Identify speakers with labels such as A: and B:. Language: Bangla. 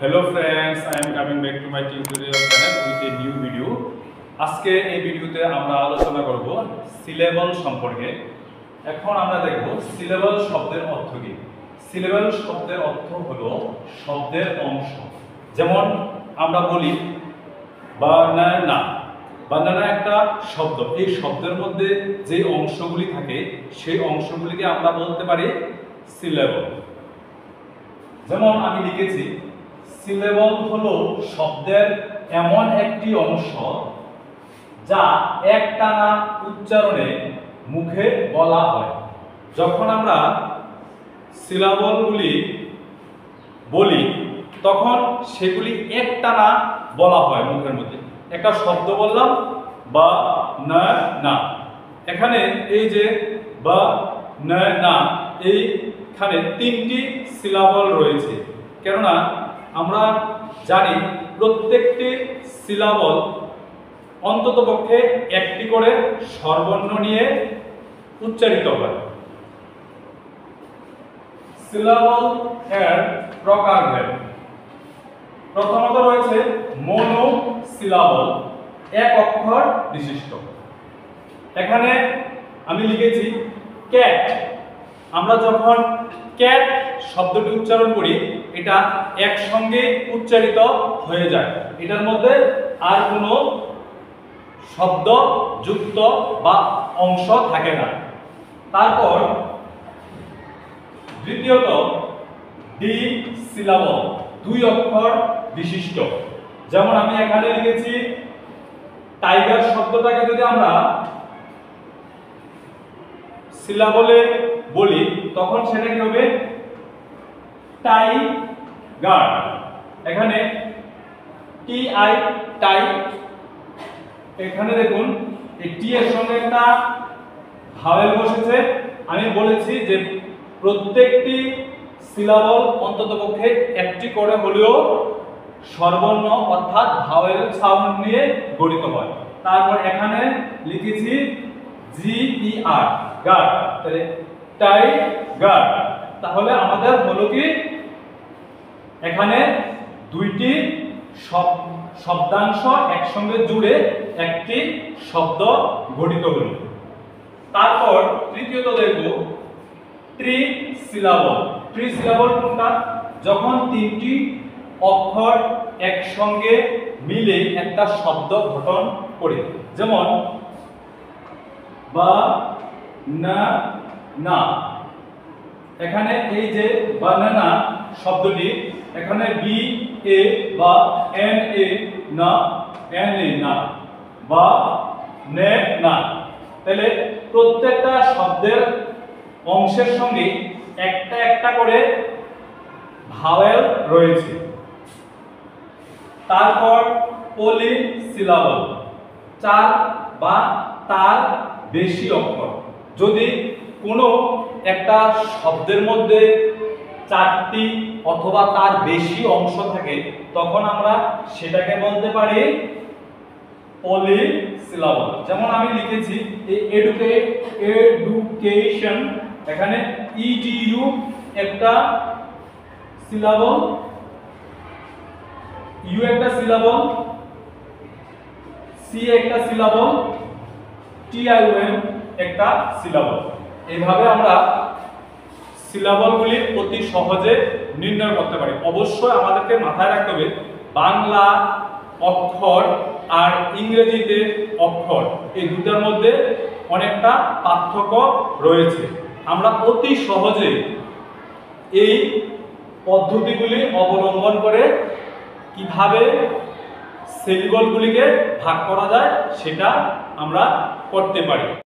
A: Hello friends, I am coming back to my tutorial channel with a new video. আজকে এই ভিডিওতে আমরা আলোচনা করব সিলেবল সম্পর্কে। এখন আমরা দেখব সিলেবল শব্দের অর্থ কি। সিলেবল শব্দের অর্থ হলো শব্দের অংশ। যেমন আমরা বলি বানানা। বানানা একটা শব্দ। এই শব্দের মধ্যে যে অংশগুলি থাকে সেই অংশগুলিকে আমরা বলতে পারি সিলেবল। যেমন আমি লিখেছি সিলেবল হলো শব্দের এমন একটি অংশ যা একটানা উচ্চারণে মুখে বলা হয়। যখন আমরা সিলেবলগুলি বলি তখন সেগুলি একটানা বলা হয় মুখের মধ্যে। একটা শব্দ বললাম বা না না, এখানে এই যে বা না না এইখানে তিনটি সিলেবল রয়েছে। কেননা আমরা জানি প্রত্যেকটি সিলেবল অন্ততপক্ষে একটি করে স্বরবর্ণ নিয়ে উচ্চারিত হয়। সিলেবল এর প্রকারভেদ। প্রথমত রয়েছে মনো সিলেবল, এক অক্ষর বিশিষ্ট। এখানে আমি লিখেছি ক্যাট। আমরা যখন ক্যাট শব্দটি উচ্চারণ করি এটা একসঙ্গে উচ্চারিত হয়ে যায়, এটার মধ্যে আর কোনো শব্দ যুক্ত বা অংশ থাকে না। তারপর দ্বিতীয়ত ডি সিলেবল, দুই অক্ষর বিশিষ্ট। যেমন আমি এখানে লিখেছি টাইগার শব্দটাকে যদি আমরা সিলেবলে বলি তখন সেটা কি হবে টাইগার। এখানে টি আই টাই, এখানে দেখুন এই টি এর সঙ্গে একটা ভাওয়েল বসেছে। আমি বলেছি যে প্রত্যেকটি সিলেবল অন্ততপক্ষে একটি করে হলেও স্বরবর্ণ অর্থাৎ ভাওয়েল সাউন্ড নিয়ে গঠিত হয়। তারপর এখানে লিখেছি জি ই আর গার, তাহলে টাইগার। তাহলে আমাদের হলো কি এখানে দুইটি শব্দাংশ একসঙ্গে জুড়ে একটি শব্দ গঠিত হলো। তারপর তৃতীয়ত দেখব ট্রি সিলেবল। ট্রি সিলেবল কোনটা? যখন তিনটি অক্ষর একসঙ্গে মিলে একটা শব্দ গঠন করে। যেমন বা না না, এখানে এই যে বানানা শব্দটি এখানে বি এ বা এন এ না, এন এ না বা নে না, তাহলে প্রত্যেকটা শব্দের অংশের সঙ্গে একটা একটা করে ভাওয়েল রয়েছে। তারপর পলি সিলেবল, চার বা তার বেশি অক্ষর। যদি কোনো একটা শব্দের মধ্যে চারটি অথবা তার বেশি অংশ থাকে তখন আমরা সেটাকে বলতে পারি পলি সিলেবল। যেমন আমি লিখেছি এডুকেশন, এখানে ইডিইউ একটা সিলেবল, ইউ একটা সিলেবল, সি একটা সিলেবল, টিআইওএন একটা সিলেবল। এইভাবে আমরা সিলেবলগুলি অতি সহজে নির্ণয় করতে পারি। অবশ্যই আমাদেরকে মাথায় রাখতে হবে বাংলা অক্ষর আর ইংরেজিতে অক্ষর এই দুটার মধ্যে অনেকটা পার্থক্য রয়েছে। আমরা অতি সহজে এই পদ্ধতিগুলি অবলম্বন করে কিভাবে সিলেবলগুলিকে ভাগ করা যায় সেটা আমরা করতে পারি।